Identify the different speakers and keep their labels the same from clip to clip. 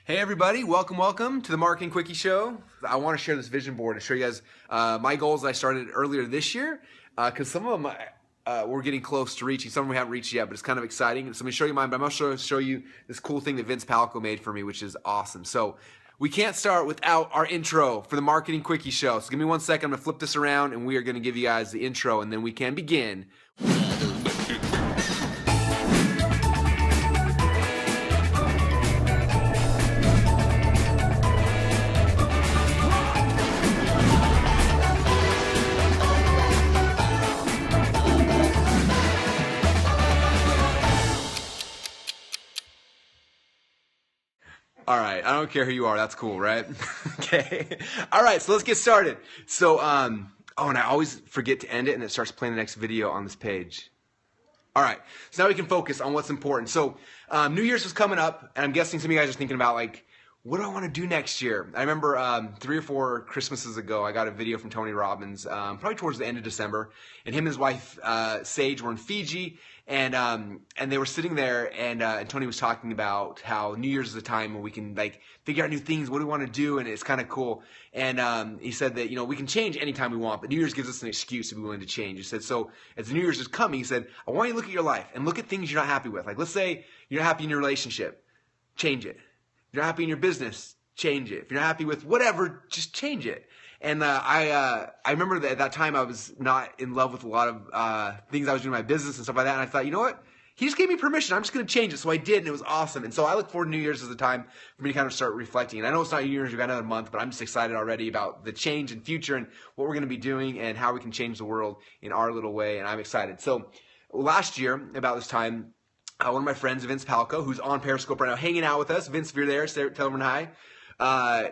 Speaker 1: Hey everybody, welcome to the Marketing Quickie Show. I want to share this vision board and show you guys my goals that I started earlier this year because some of them we're getting close to reaching. Some of them we haven't reached yet, but it's kind of exciting. So I'm going to show you mine, but I'm also going to show you this cool thing that Vince Palko made for me, which is awesome. So we can't start without our intro for the Marketing Quickie Show. So give me 1 second, I'm going to flip this around and we are going to give you guys the intro and then we can begin. All right, I don't care who you are. That's cool, right? Okay. All right, so let's get started. So, oh, and I always forget to end it, and it starts playing the next video on this page. All right, so now we can focus on what's important. So, New Year's is coming up, and I'm guessing some of you guys are thinking about, like, what do I want to do next year? I remember 3 or 4 Christmases ago, I got a video from Tony Robbins, probably towards the end of December, and him and his wife, Sage, were in Fiji, and they were sitting there, and Tony was talking about how New Year's is a time when we can, like, figure out new things, what do we want to do, and it's kind of cool. And he said that, you know, we can change anytime we want, but New Year's gives us an excuse to be willing to change. He said, so as New Year's is coming, he said, I want you to look at your life and look at things you're not happy with. Like, let's say you're not happy in your relationship, change it. If you're not happy in your business, change it. If you're not happy with whatever, just change it. And I remember that at that time I was not in love with a lot of things I was doing in my business and stuff like that. And I thought, you know what? He just gave me permission. I'm just going to change it. So I did, and it was awesome. And so I look forward to New Year's as a time for me to kind of start reflecting. And I know it's not New Year's, we've got another month, but I'm just excited already about the change and future and what we're going to be doing and how we can change the world in our little way. And I'm excited. So last year, about this time, one of my friends, Vince Palko, who's on Periscope right now, hanging out with us. Vince, if you're there, tell him hi.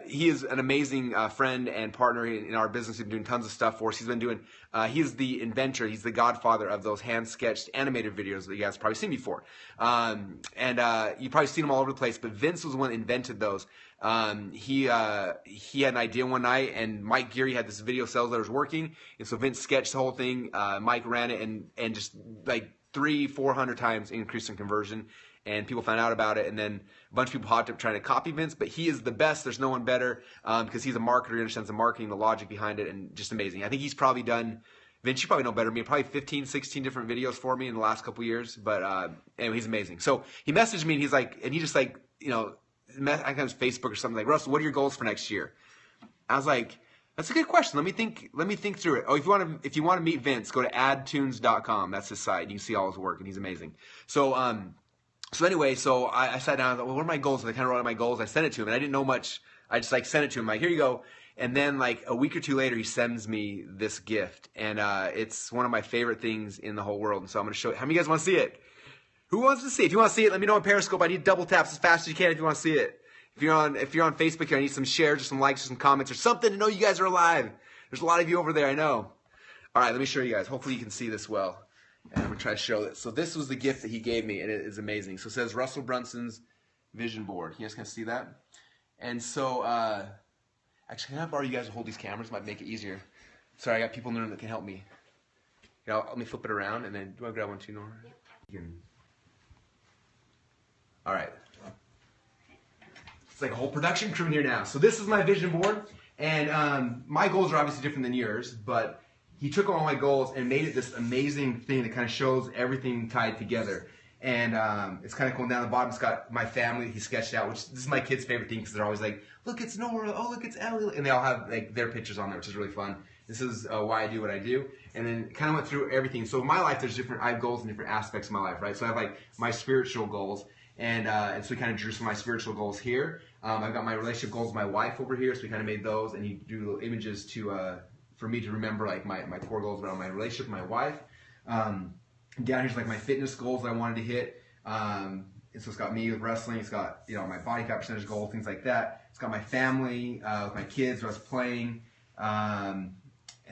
Speaker 1: He is an amazing friend and partner in our business. He's been doing tons of stuff for us. He's been doing, he's the inventor, he's the godfather of those hand-sketched animated videos that you guys have probably seen before. You've probably seen them all over the place, but Vince was the one that invented those. He had an idea one night, and Mike Geary had this video sales that was working, and so Vince sketched the whole thing. Mike ran it, and just like 300-400 times increase in conversion, and people found out about it, and then a bunch of people popped up trying to copy Vince, but he is the best. There's no one better because he's a marketer, he understands the marketing, the logic behind it, and just amazing. I think he's probably done, Vince, you probably know better than me, probably 15, 16 different videos for me in the last couple years, but anyway, he's amazing. So he messaged me, and he's like, and he just like, you know, I think it was Facebook or something, like, Russell, what are your goals for next year? I was like, that's a good question. Let me think through it. Oh, if you want to meet Vince, go to adtunes.com. That's his site. You can see all his work, and he's amazing. So anyway, I sat down. I thought, well, what are my goals? And I kind of wrote out my goals. I sent it to him, and I didn't know much. I just like sent it to him. Like, here you go. And then like a week or two later, he sends me this gift, and it's one of my favorite things in the whole world. And so I'm going to show you. How many of you guys want to see it? Who wants to see it? If you want to see it, let me know on Periscope. I need double taps as fast as you can if you want to see it. If you're on Facebook, I need some shares or some likes or some comments or something to know you guys are alive. There's a lot of you over there, I know. All right, let me show you guys. Hopefully you can see this well. And I'm going to try to show this. So this was the gift that he gave me, and it is amazing. So it says Russell Brunson's vision board. You guys can see that? And so, actually, can I borrow you guys to hold these cameras? It might make it easier. Sorry, I got people in the room that can help me. You know, let me flip it around, and then, do I grab one too, Nora? All right. It's like a whole production crew in here now. So this is my vision board, and my goals are obviously different than yours, but he took all my goals and made it this amazing thing that kind of shows everything tied together. And it's kind of cool. Down the bottom, it's got my family. He sketched out, which this is my kids' favorite thing because they're always like, look, it's Nora. Oh, look, it's Ellie. And they all have like their pictures on there, which is really fun. This is why I do what I do. And then kind of went through everything. So in my life, I have goals in different aspects of my life, right? So I have like my spiritual goals. And so we kind of drew some of my spiritual goals here. I've got my relationship goals with my wife over here, so we kind of made those, and you do little images to for me to remember like my core goals about my relationship with my wife. Down here's like my fitness goals that I wanted to hit. And so it's got me with wrestling. It's got, you know, my body fat percentage goal, things like that. It's got my family with my kids who I was playing. And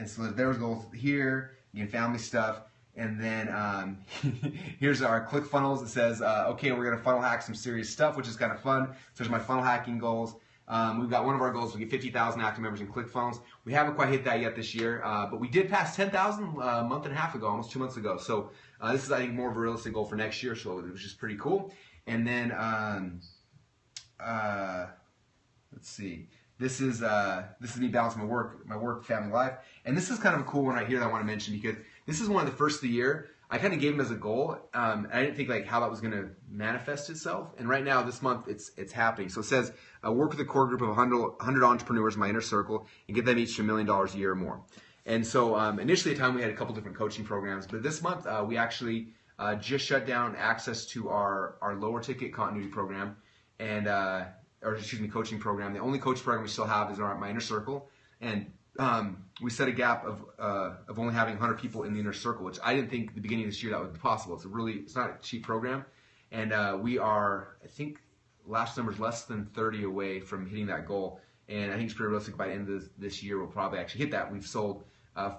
Speaker 1: so there's goals here, again, family stuff. And then here's our ClickFunnels. It says, okay, we're going to funnel hack some serious stuff, which is kind of fun. So there's my funnel hacking goals. We've got one of our goals. We get 50,000 active members in ClickFunnels. We haven't quite hit that yet this year, but we did pass 10,000 a month and a half ago, almost 2 months ago. So this is, I think, more of a realistic goal for next year, so it was just pretty cool. And then let's see. This is me balancing my work, family life, and this is kind of a cool one right here that I want to mention because this is one of the first of the year. I kind of gave him as a goal. And I didn't think like how that was going to manifest itself. And right now, this month, it's happening. So it says, work with a core group of 100 entrepreneurs in my inner circle and get them each to $1 million a year or more. And so initially at the time, we had a couple different coaching programs. But this month, we actually just shut down access to our lower ticket continuity program and coaching program. The only coaching program we still have is my inner circle. And we set a gap of only having 100 people in the inner circle, which I didn't think at the beginning of this year that would be possible. It's not a cheap program, and we are, I think, last number is less than 30 away from hitting that goal, and I think it's pretty realistic by the end of this year we'll probably actually hit that. We've sold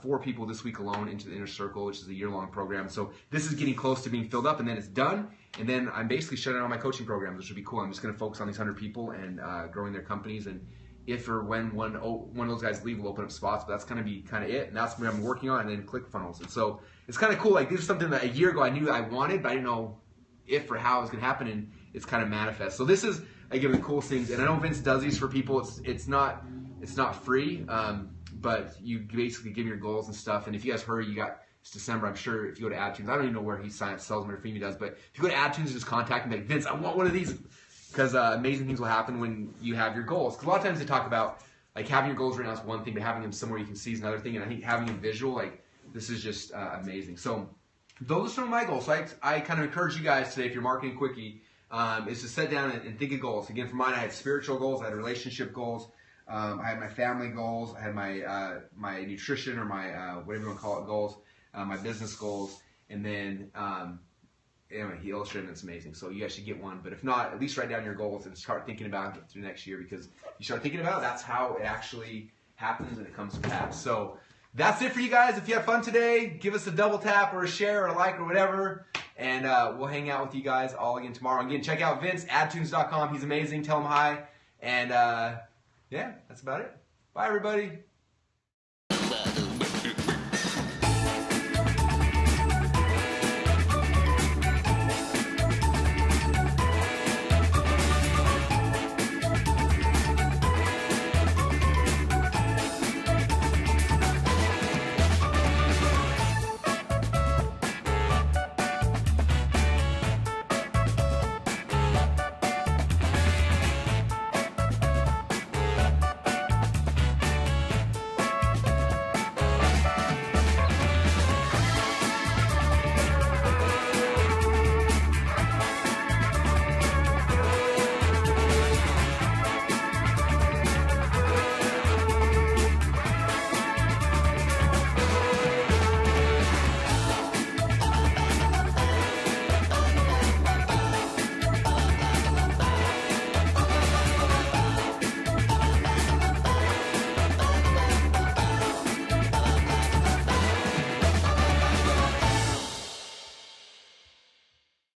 Speaker 1: 4 people this week alone into the inner circle, which is a year-long program. So this is getting close to being filled up, and then it's done, and then I'm basically shutting down my coaching programs, which would be cool. I'm just going to focus on these 100 people and growing their companies, and if or when one of those guys leave, we'll open up spots, but that's going to be kind of it, and that's what I'm working on, and then ClickFunnels. And so it's kind of cool. Like, this is something that a year ago I knew I wanted, but I didn't know if or how it was going to happen, and it's kind of manifest. So this is, again, the coolest things, and I know Vince does these for people. It's not free, but you basically give your goals and stuff, and if you guys hurry, it's December. I'm sure if you go to iTunes, I don't even know where he sells them or if he does, but if you go to iTunes and just contact him, like, Vince, I want one of these. Because amazing things will happen when you have your goals. Because a lot of times they talk about, like, having your goals right now is one thing, but having them somewhere you can see is another thing. And I think having them visual, like, this is just amazing. So those are some of my goals. So I kind of encourage you guys today, if you're marketing quickie, is to sit down and think of goals. Again, for mine, I had spiritual goals, I had relationship goals, I had my family goals, I had my nutrition or my whatever you want to call it goals, my business goals, and then anyway, he illustrated it. It's amazing. So you guys should get one. But if not, at least write down your goals and start thinking about it through next year, because you start thinking about it, that's how it actually happens and it comes to pass. So that's it for you guys. If you have fun today, give us a double tap or a share or a like or whatever. And we'll hang out with you guys all again tomorrow. And again, check out Vince, adtunes.com. He's amazing. Tell him hi. And yeah, that's about it. Bye, everybody.